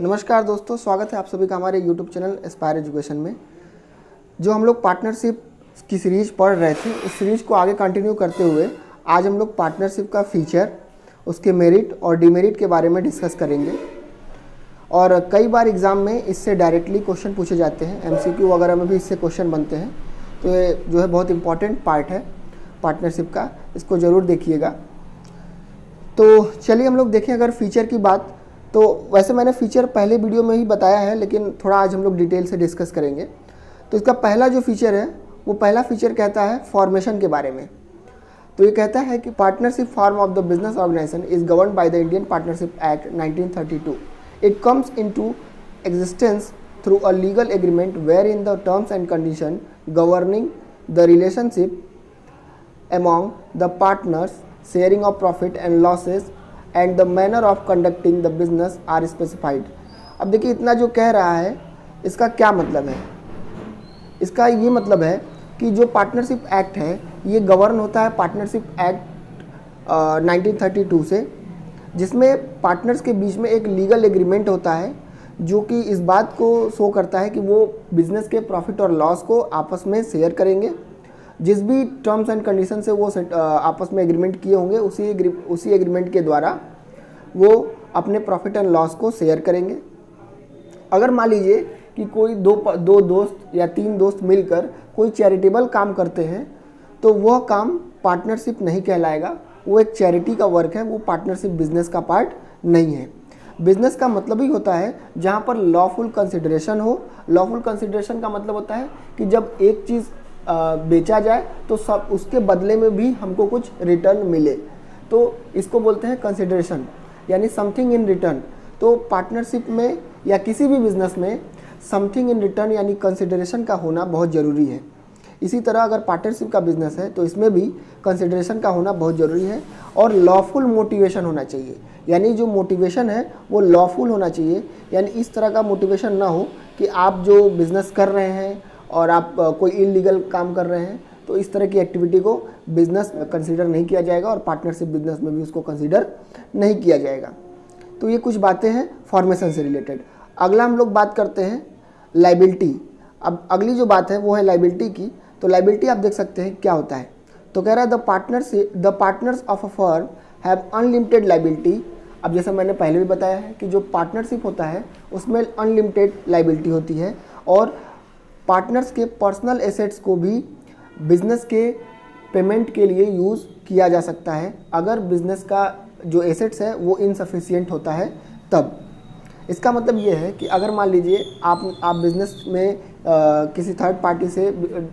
नमस्कार दोस्तों, स्वागत है आप सभी का हमारे YouTube चैनल एस्पायर एजुकेशन में। जो हम लोग पार्टनरशिप की सीरीज पढ़ रहे थे, उस सीरीज को आगे कंटिन्यू करते हुए आज हम लोग पार्टनरशिप का फीचर, उसके मेरिट और डिमेरिट के बारे में डिस्कस करेंगे। और कई बार एग्ज़ाम में इससे डायरेक्टली क्वेश्चन पूछे जाते हैं, MCQ वगैरह में भी इससे क्वेश्चन बनते हैं। तो ये जो है बहुत इंपॉर्टेंट पार्ट है पार्टनरशिप का, इसको ज़रूर देखिएगा। तो चलिए हम लोग देखें अगर फीचर की बात, तो वैसे मैंने फ़ीचर पहले वीडियो में ही बताया है, लेकिन थोड़ा आज हम लोग डिटेल से डिस्कस करेंगे। तो इसका पहला जो फीचर है, वो पहला फीचर कहता है फॉर्मेशन के बारे में। तो ये कहता है कि partnership form of the business organisation is govern by the Indian Partnership Act 1932। It comes into existence through a legal agreement wherein the terms and condition governing the relationship among the partners, sharing of profit and losses and the manner of conducting the business are specified। अब देखिए इतना जो कह रहा है इसका क्या मतलब है। इसका ये मतलब है कि जो पार्टनरशिप एक्ट है ये गवर्न होता है पार्टनरशिप एक्ट 1932 से, जिसमें पार्टनर्स के बीच में एक लीगल एग्रीमेंट होता है जो कि इस बात को शो करता है कि वो बिज़नेस के प्रॉफिट और लॉस को आपस में शेयर करेंगे। जिस भी टर्म्स एंड कंडीशन से वो आपस में एग्रीमेंट किए होंगे उसी एग्रीमेंट के द्वारा वो अपने प्रॉफिट एंड लॉस को शेयर करेंगे। अगर मान लीजिए कि कोई दो दोस्त या तीन दोस्त मिलकर कोई चैरिटेबल काम करते हैं तो वह काम पार्टनरशिप नहीं कहलाएगा, वो एक चैरिटी का वर्क है, वो पार्टनरशिप बिजनेस का पार्ट नहीं है। बिजनेस का मतलब ही होता है जहाँ पर लॉफुल कंसिडरेशन हो। लॉफुल कंसिडरेशन का मतलब होता है कि जब एक चीज़ बेचा जाए तो सब उसके बदले में भी हमको कुछ रिटर्न मिले, तो इसको बोलते हैं कंसिडरेशन, यानी समथिंग इन रिटर्न। तो पार्टनरशिप में या किसी भी बिजनेस में समथिंग इन रिटर्न यानी कंसिडरेशन का होना बहुत ज़रूरी है। इसी तरह अगर पार्टनरशिप का बिजनेस है तो इसमें भी कंसिडरेशन का होना बहुत ज़रूरी है और लॉफुल मोटिवेशन होना चाहिए, यानी जो मोटिवेशन है वो लॉफुल होना चाहिए। यानी इस तरह का मोटिवेशन ना हो कि आप जो बिज़नेस कर रहे हैं और आप कोई इलीगल काम कर रहे हैं, तो इस तरह की एक्टिविटी को बिजनेस कंसीडर नहीं किया जाएगा और पार्टनरशिप बिजनेस में भी उसको कंसीडर नहीं किया जाएगा। तो ये कुछ बातें हैं फॉर्मेशन से रिलेटेड। अगला हम लोग बात करते हैं लाइबिलिटी। अब अगली जो बात है वो है लाइबिलिटी की। तो लाइबिलिटी आप देख सकते हैं क्या होता है। तो कह रहा है the partners of a firm have unlimited liability. अब जैसा मैंने पहले भी बताया है कि जो पार्टनरशिप होता है उसमें अनलिमिटेड लाइबिलिटी होती है और पार्टनर्स के पर्सनल एसेट्स को भी बिजनेस के पेमेंट के लिए यूज़ किया जा सकता है अगर बिजनेस का जो एसेट्स है वो इनसफिशिएंट होता है तब। इसका मतलब ये है कि अगर मान लीजिए आप बिज़नेस में किसी थर्ड पार्टी से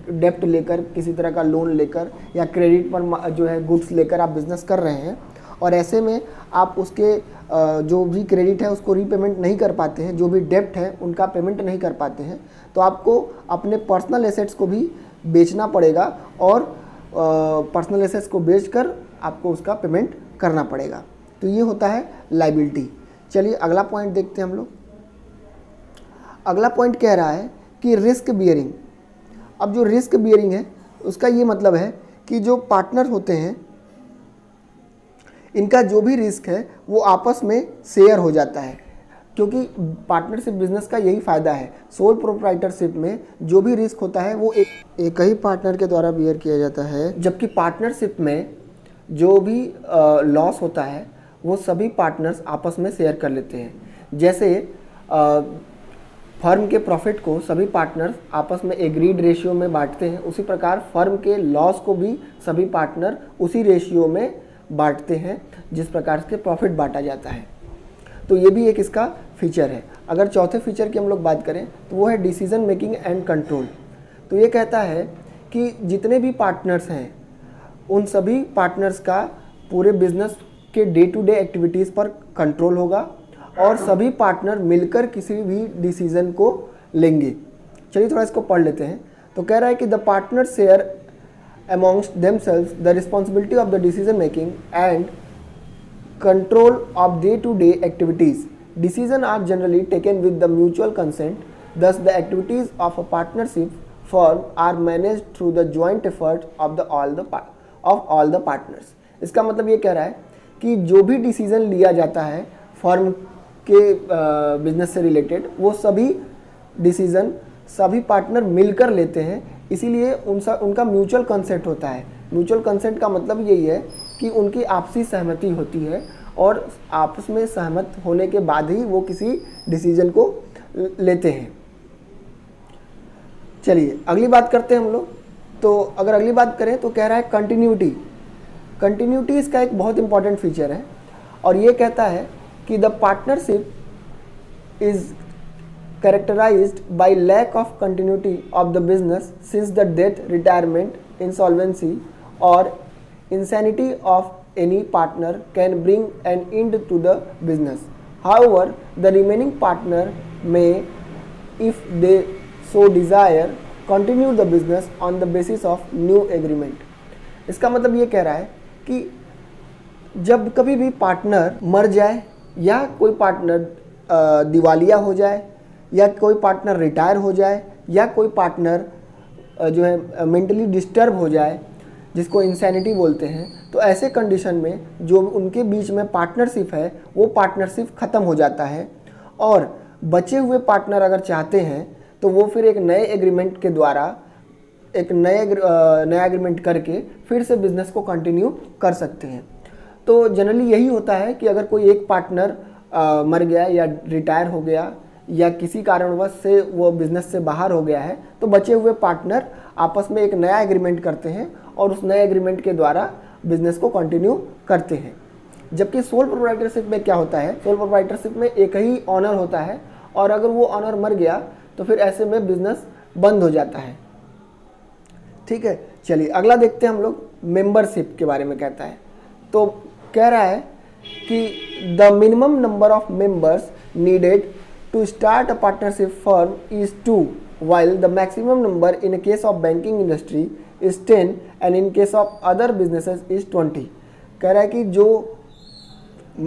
डेप्ट लेकर, किसी तरह का लोन लेकर या क्रेडिट पर जो है गुड्स लेकर आप बिज़नेस कर रहे हैं और ऐसे में आप उसके जो भी क्रेडिट है उसको रीपेमेंट नहीं कर पाते हैं, जो भी डेप्ट है उनका पेमेंट नहीं कर पाते हैं, तो आपको अपने पर्सनल एसेट्स को भी बेचना पड़ेगा और पर्सनल एसेट्स को बेचकर आपको उसका पेमेंट करना पड़ेगा। तो ये होता है लाइबिलिटी। चलिए अगला पॉइंट देखते हैं हम लोग। अगला पॉइंट कह रहा है कि रिस्क बियरिंग। अब जो रिस्क बियरिंग है उसका ये मतलब है कि जो पार्टनर होते हैं इनका जो भी रिस्क है वो आपस में शेयर हो जाता है, क्योंकि पार्टनरशिप बिजनेस का यही फ़ायदा है। सोल प्रोप्राइटरशिप में जो भी रिस्क होता है वो एक ही पार्टनर के द्वारा बियर किया जाता है, जबकि पार्टनरशिप में जो भी लॉस होता है वो सभी पार्टनर्स आपस में शेयर कर लेते हैं। जैसे फर्म के प्रॉफिट को सभी पार्टनर्स आपस में एग्रीड रेशियो में बांटते हैं, उसी प्रकार फर्म के लॉस को भी सभी पार्टनर उसी रेशियो में बांटते हैं जिस प्रकार से प्रॉफिट बांटा जाता है। तो ये भी एक इसका फीचर है। अगर चौथे फीचर की हम लोग बात करें तो वो है डिसीजन मेकिंग एंड कंट्रोल। तो ये कहता है कि जितने भी पार्टनर्स हैं उन सभी पार्टनर्स का पूरे बिजनेस के डे टू डे एक्टिविटीज़ पर कंट्रोल होगा और सभी पार्टनर मिलकर किसी भी डिसीज़न को लेंगे। चलिए थोड़ा इसको पढ़ लेते हैं। तो कह रहा है कि the partner share amongst themselves the responsibility of the decision making and control of day-to-day activities. Decisions are generally taken with the mutual consent. Thus, the activities of a partnership firm are managed through the joint effort of all the partners. इसका मतलब ये कह रहा है कि जो भी decision लिया जाता है फर्म के बिजनेस से रिलेटेड वो सभी डिसीज़न सभी पार्टनर मिलकर लेते हैं, इसीलिए उनका म्यूचुअल कंसेंट होता है। म्यूचुअल कंसेंट का मतलब यही है कि उनकी आपसी सहमति होती है और आपस में सहमत होने के बाद ही वो किसी डिसीजन को लेते हैं। चलिए अगली बात करते हैं हम लोग। तो अगर अगली बात करें तो कह रहा है कंटिन्यूटी। कंटिन्यूटी इसका एक बहुत इंपॉर्टेंट फीचर है और ये कहता है कि the partnership is characterized by lack of continuity of the business since the death, retirement, insolvency or insanity of any partner can bring an end to the business. However, the remaining partner may, if they so desire, continue the business on the basis of new agreement. इसका मतलब ये कह रहा है कि जब कभी भी पार्टनर मर जाए या कोई पार्टनर दिवालिया हो जाए या कोई पार्टनर रिटायर हो जाए या कोई पार्टनर जो है मेंटली डिस्टर्ब हो जाए, जिसको इंसैनिटी बोलते हैं, तो ऐसे कंडीशन में जो उनके बीच में पार्टनरशिप है वो पार्टनरशिप ख़त्म हो जाता है और बचे हुए पार्टनर अगर चाहते हैं तो वो फिर एक नए एग्रीमेंट के द्वारा एक नया एग्रीमेंट करके फिर से बिज़नेस को कंटिन्यू कर सकते हैं। तो जनरली यही होता है कि अगर कोई एक पार्टनर मर गया या रिटायर हो गया या किसी कारणवश से वो बिज़नेस से बाहर हो गया है तो बचे हुए पार्टनर आपस में एक नया एग्रीमेंट करते हैं और उस नए एग्रीमेंट के द्वारा बिज़नेस को कंटिन्यू करते हैं। जबकि सोल प्रोप्राइटरशिप में क्या होता है, सोल प्रोप्राइटरशिप में एक ही ऑनर होता है और अगर वो ऑनर मर गया तो फिर ऐसे में बिज़नेस बंद हो जाता है। ठीक है, चलिए अगला देखते हैं हम लोग। मेंबरशिप के बारे में कहता है, तो कह रहा है कि the minimum number of members needed to start a partnership firm is 2, while the maximum number in a case of banking industry is 10 and in case of other businesses is 20। कह रहा है कि जो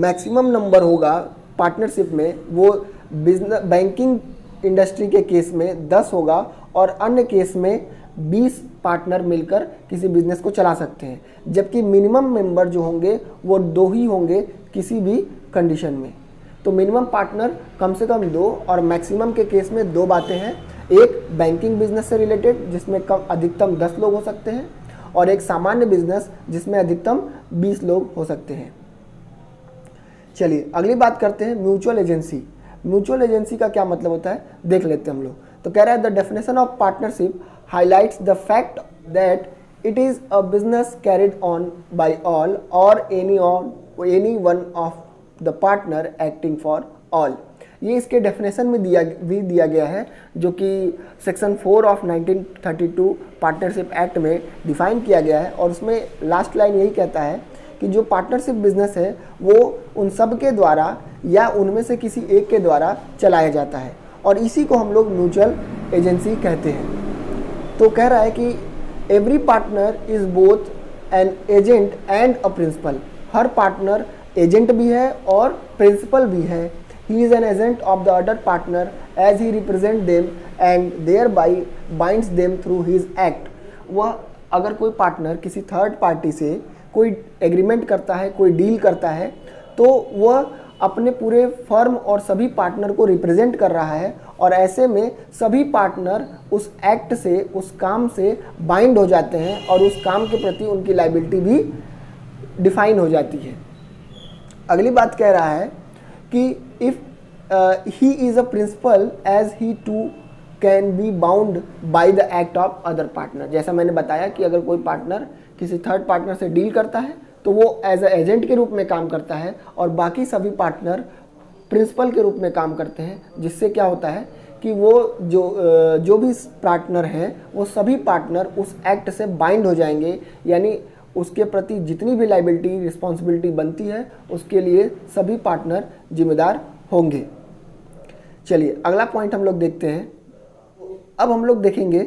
मैक्सिमम नंबर होगा partnership में वो business banking industry के case में 10 होगा और अन्य केस में 20 पार्टनर मिलकर किसी बिजनेस को चला सकते हैं, जबकि मिनिमम मेंबर जो होंगे वो 2 ही होंगे किसी भी कंडीशन में। तो मिनिमम पार्टनर कम से कम 2 और मैक्सिमम के केस में 2 बातें हैं। एक बैंकिंग बिजनेस से रिलेटेड जिसमें अधिकतम 10 लोग हो सकते हैं और एक सामान्य बिजनेस जिसमें अधिकतम 20 लोग हो सकते हैं। चलिए अगली बात करते हैं म्यूचुअल एजेंसी। म्यूचुअल एजेंसी का क्या मतलब होता है देख लेते हैं हम लोग। तो कह रहा है the definition of partnership highlights the fact that it is a business carried on by all और any one of the partner acting for all. ये इसके डेफिनेशन में दिया गया है जो कि सेक्शन 4 ऑफ 1932 पार्टनरशिप एक्ट में डिफाइन किया गया है और उसमें लास्ट लाइन यही कहता है कि जो पार्टनरशिप बिजनेस है वो उन सब के द्वारा या उनमें से किसी एक के द्वारा चलाया जाता है और इसी को हम लोग म्यूचुअल एजेंसी कहते हैं। तो कह रहा है कि every partner is both an agent and a principal. हर पार्टनर एजेंट भी है और प्रिंसिपल भी है। He is an agent of the other partner as he represent them and thereby binds them through his act. वह अगर कोई partner किसी थर्ड पार्टी से कोई एग्रीमेंट करता है, कोई डील करता है, तो वह अपने पूरे फर्म और सभी पार्टनर को रिप्रेजेंट कर रहा है और ऐसे में सभी पार्टनर उस एक्ट से, उस काम से बाइंड हो जाते हैं और उस काम के प्रति उनकी लायबिलिटी भी डिफाइन हो जाती है। अगली बात कह रहा है कि if he is a principal as he too can be bound by the act of other partner. जैसा मैंने बताया कि अगर कोई पार्टनर किसी थर्ड पार्टनर से डील करता है तो वो एज अ एजेंट के रूप में काम करता है और बाकी सभी पार्टनर प्रिंसिपल के रूप में काम करते हैं, जिससे क्या होता है कि वो जो भी पार्टनर हैं वो सभी पार्टनर उस एक्ट से बाइंड हो जाएंगे, यानी उसके प्रति जितनी भी लायबिलिटी रिस्पॉन्सिबिलिटी बनती है उसके लिए सभी पार्टनर जिम्मेदार होंगे। चलिए अगला पॉइंट हम लोग देखते हैं। अब हम लोग देखेंगे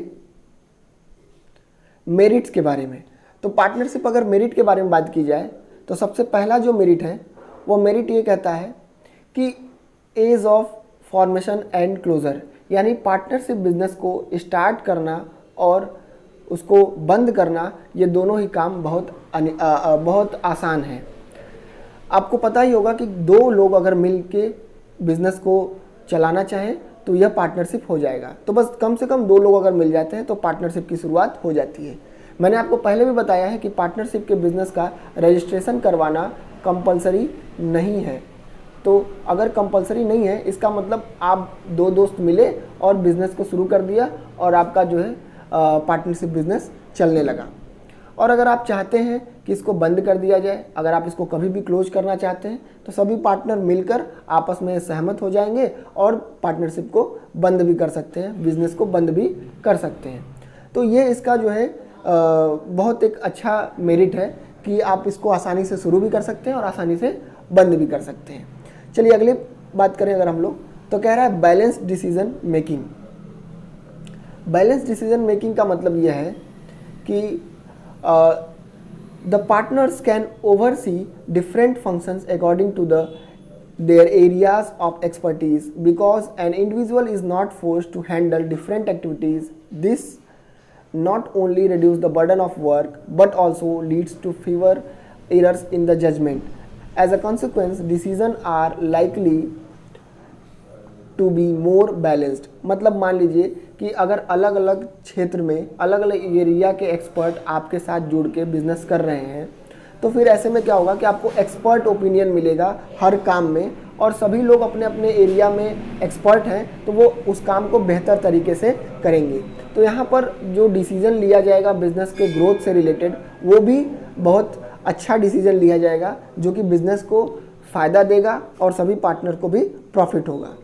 मेरिट्स के बारे में। तो पार्टनरशिप अगर मेरिट के बारे में बात की जाए तो सबसे पहला जो मेरिट है वो मेरिट ये कहता है कि ease of formation and closure, यानी पार्टनरशिप बिजनेस को स्टार्ट करना और उसको बंद करना, ये दोनों ही काम बहुत आसान है। आपको पता ही होगा कि 2 लोग अगर मिल के बिजनेस को चलाना चाहें तो यह पार्टनरशिप हो जाएगा। तो बस कम से कम 2 लोग अगर मिल जाते हैं तो पार्टनरशिप की शुरुआत हो जाती है। मैंने आपको पहले भी बताया है कि पार्टनरशिप के बिजनेस का रजिस्ट्रेशन करवाना कंपलसरी नहीं है। तो अगर कंपलसरी नहीं है इसका मतलब आप 2 दोस्त मिले और बिज़नेस को शुरू कर दिया और आपका जो है पार्टनरशिप बिजनेस चलने लगा। और अगर आप चाहते हैं कि इसको बंद कर दिया जाए, अगर आप इसको कभी भी क्लोज करना चाहते हैं तो सभी पार्टनर मिलकर आपस में सहमत हो जाएंगे और पार्टनरशिप को बंद भी कर सकते हैं, बिजनेस को बंद भी कर सकते हैं। तो ये इसका जो है बहुत एक अच्छा मेरिट है कि आप इसको आसानी से शुरू भी कर सकते हैं और आसानी से बंद भी कर सकते हैं। चलिए अगली बात करें अगर हम लोग, तो कह रहा है balance decision making. Balance decision making का मतलब यह है कि the partners can oversee different functions according to their areas of expertise because an individual is not forced to handle different activities. This not only reduce the burden of work but also leads to fewer errors in the judgment. As a consequence, decisions are likely to be more balanced. मतलब मान लीजिए कि अगर अलग अलग क्षेत्र में अलग अलग एरिया के एक्सपर्ट आपके साथ जुड़ के बिजनेस कर रहे हैं तो फिर ऐसे में क्या होगा कि आपको एक्सपर्ट ओपिनियन मिलेगा हर काम में और सभी लोग अपने अपने एरिया में एक्सपर्ट हैं तो वो उस काम को बेहतर तरीके से करेंगे। तो यहाँ पर जो डिसीजन लिया जाएगा बिजनेस के ग्रोथ से रिलेटेड वो भी बहुत अच्छा डिसीजन लिया जाएगा जो कि बिजनेस को फ़ायदा देगा और सभी पार्टनर को भी प्रॉफिट होगा।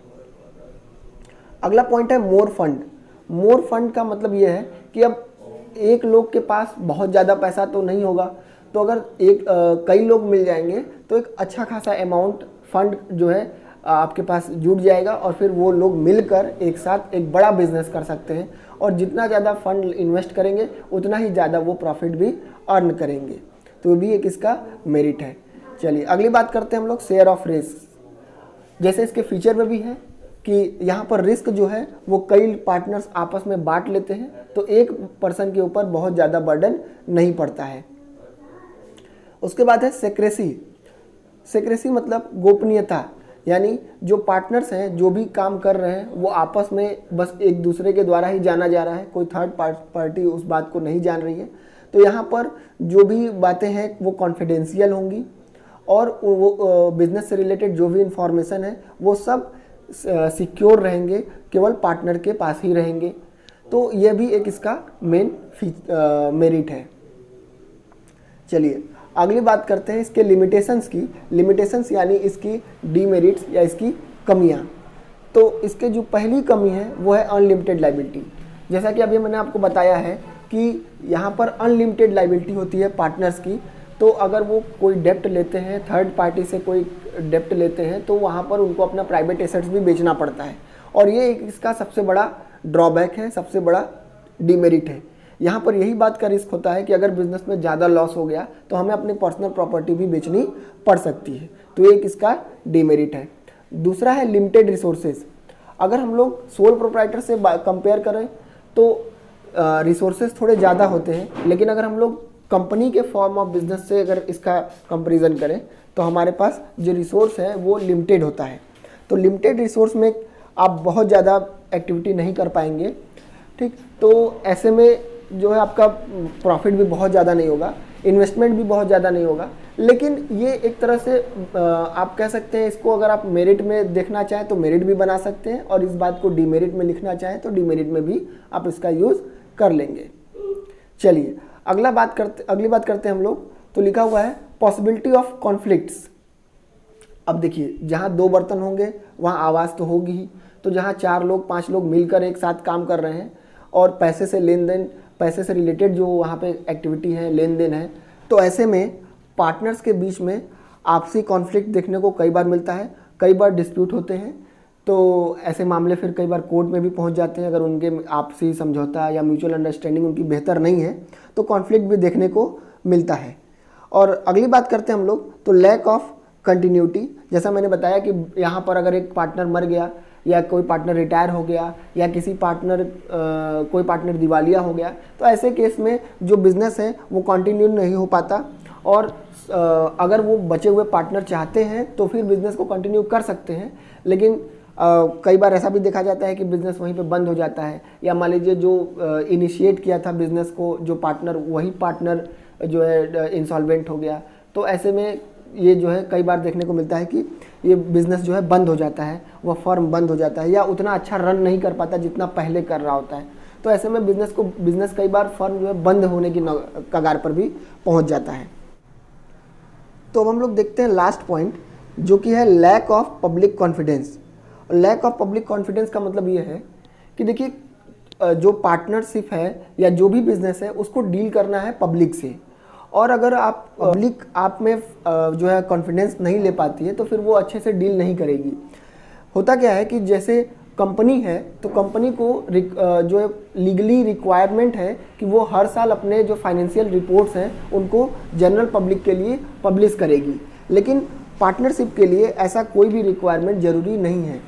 अगला पॉइंट है मोर फंड। मोर फंड का मतलब ये है कि अब एक लोग के पास बहुत ज़्यादा पैसा तो नहीं होगा, तो अगर कई लोग मिल जाएंगे तो एक अच्छा खासा अमाउंट फंड जो है आपके पास जुट जाएगा और फिर वो लोग मिलकर एक साथ एक बड़ा बिजनेस कर सकते हैं और जितना ज़्यादा फंड इन्वेस्ट करेंगे उतना ही ज़्यादा वो प्रॉफिट भी अर्न करेंगे। तो भी एक इसका मेरिट है। चलिए अगली बात करते हैं हम लोग शेयर ऑफ रिस्क। जैसे इसके फीचर में भी है कि यहाँ पर रिस्क जो है वो कई पार्टनर्स आपस में बांट लेते हैं तो एक पर्सन के ऊपर बहुत ज़्यादा बर्डन नहीं पड़ता है। उसके बाद है सेक्रेसी। सेक्रेसी मतलब गोपनीयता, यानी जो पार्टनर्स हैं जो भी काम कर रहे हैं वो आपस में बस एक दूसरे के द्वारा ही जाना जा रहा है, कोई थर्ड पार्टी उस बात को नहीं जान रही है। तो यहाँ पर जो भी बातें हैं वो कॉन्फिडेंशियल होंगी और वो बिजनेस से रिलेटेड जो भी इंफॉर्मेशन है वो सब सिक्योर रहेंगे, केवल पार्टनर के पास ही रहेंगे। तो यह भी एक इसका मेन मेरिट है। चलिए अगली बात करते हैं इसके लिमिटेशंस की। लिमिटेशंस यानी इसकी डीमेरिट्स या इसकी कमियां। तो इसके जो पहली कमी है वो है अनलिमिटेड लायबिलिटी। जैसा कि अभी मैंने आपको बताया है कि यहाँ पर अनलिमिटेड लायबिलिटी होती है पार्टनर्स की। तो अगर वो कोई डेप्ट लेते हैं, थर्ड पार्टी से कोई डेप्ट लेते हैं तो वहाँ पर उनको अपना प्राइवेट एसेट्स भी बेचना पड़ता है और ये इसका सबसे बड़ा ड्रॉबैक है, सबसे बड़ा डीमेरिट है। यहाँ पर यही बात का रिस्क होता है कि अगर बिजनेस में ज़्यादा लॉस हो गया तो हमें अपनी पर्सनल प्रॉपर्टी भी बेचनी पड़ सकती है। तो एक इसका डीमेरिट है। दूसरा है लिमिटेड रिसोर्सेज। अगर हम लोग सोल प्रोप्राइटर से कंपेयर करें तो रिसोर्सेज थोड़े ज़्यादा होते हैं, लेकिन अगर हम लोग कंपनी के फॉर्म ऑफ बिजनेस से अगर इसका कंपैरिजन करें तो हमारे पास जो रिसोर्स है वो लिमिटेड होता है। तो लिमिटेड रिसोर्स में आप बहुत ज़्यादा एक्टिविटी नहीं कर पाएंगे, ठीक। तो ऐसे में जो है आपका प्रॉफिट भी बहुत ज़्यादा नहीं होगा, इन्वेस्टमेंट भी बहुत ज़्यादा नहीं होगा। लेकिन ये एक तरह से आप कह सकते हैं इसको अगर आप मेरिट में देखना चाहें तो मेरिट भी बना सकते हैं और इस बात को डीमेरिट में लिखना चाहें तो डीमेरिट में भी आप इसका यूज़ कर लेंगे। चलिए अगली बात करते हैं हम लोग। तो लिखा हुआ है पॉसिबिलिटी ऑफ कॉन्फ्लिक्ट्स। अब देखिए जहाँ 2 बर्तन होंगे वहाँ आवाज़ तो होगी ही। तो जहाँ 4 लोग 5 लोग मिलकर एक साथ काम कर रहे हैं और पैसे से लेन देन, पैसे से रिलेटेड जो वहाँ पे एक्टिविटी है, लेन देन है, तो ऐसे में पार्टनर्स के बीच में आपसी कॉन्फ्लिक्ट देखने को कई बार मिलता है, कई बार डिस्प्यूट होते हैं। तो ऐसे मामले फिर कई बार कोर्ट में भी पहुंच जाते हैं। अगर उनके आपसी समझौता या म्यूचुअल अंडरस्टैंडिंग उनकी बेहतर नहीं है तो कॉन्फ्लिक्ट भी देखने को मिलता है। और अगली बात करते हैं हम लोग तो लैक ऑफ कंटिन्यूटी। जैसा मैंने बताया कि यहाँ पर अगर एक पार्टनर मर गया या कोई पार्टनर रिटायर हो गया या कोई पार्टनर दिवालिया हो गया तो ऐसे केस में जो बिज़नेस है वो कंटिन्यू नहीं हो पाता और अगर वो बचे हुए पार्टनर चाहते हैं तो फिर बिज़नेस को कंटिन्यू कर सकते हैं। लेकिन कई बार ऐसा भी देखा जाता है कि बिज़नेस वहीं पे बंद हो जाता है, या मान लीजिए जो इनिशिएट किया था बिज़नेस को जो पार्टनर, वही पार्टनर जो है इंसॉल्वेंट हो गया। तो ऐसे में ये जो है कई बार देखने को मिलता है कि ये बिज़नेस जो है बंद हो जाता है, वह फर्म बंद हो जाता है, या उतना अच्छा रन नहीं कर पाता जितना पहले कर रहा होता है। तो ऐसे में बिज़नेस कई बार फर्म जो है बंद होने की कगार पर भी पहुंच जाता है। तो अब हम लोग देखते हैं लास्ट पॉइंट, जो कि है lack of public confidence. Lack of public confidence का मतलब ये है कि देखिए जो पार्टनरशिप है या जो भी बिज़नेस है उसको डील करना है पब्लिक से, और अगर आप पब्लिक आप में जो है कॉन्फिडेंस नहीं ले पाती है तो फिर वो अच्छे से डील नहीं करेगी। होता क्या है कि जैसे कंपनी है तो कंपनी को जो है लीगली रिक्वायरमेंट है कि वो हर साल अपने जो फाइनेंशियल रिपोर्ट्स हैं उनको जनरल पब्लिक के लिए पब्लिश करेगी, लेकिन पार्टनरशिप के लिए ऐसा कोई भी रिक्वायरमेंट ज़रूरी नहीं है।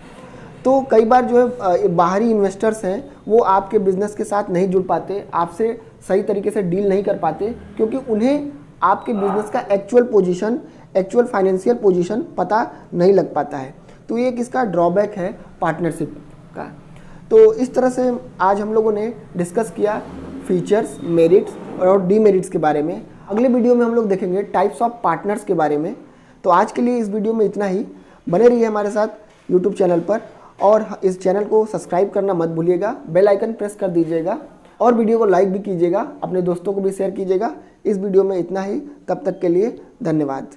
तो कई बार जो है बाहरी इन्वेस्टर्स हैं वो आपके बिज़नेस के साथ नहीं जुड़ पाते, आपसे सही तरीके से डील नहीं कर पाते, क्योंकि उन्हें आपके बिज़नेस का एक्चुअल फाइनेंशियल पोजीशन पता नहीं लग पाता है। तो ये किसका ड्रॉबैक है, पार्टनरशिप का। तो इस तरह से आज हम लोगों ने डिस्कस किया फीचर्स, मेरिट्स और डीमेरिट्स के बारे में। अगले वीडियो में हम लोग देखेंगे टाइप्स ऑफ पार्टनर्स के बारे में। तो आज के लिए इस वीडियो में इतना ही। बने रहिए हमारे साथ यूट्यूब चैनल पर, और इस चैनल को सब्सक्राइब करना मत भूलिएगा, बेल आइकन प्रेस कर दीजिएगा, और वीडियो को लाइक भी कीजिएगा, अपने दोस्तों को भी शेयर कीजिएगा। इस वीडियो में इतना ही, तब तक के लिए धन्यवाद।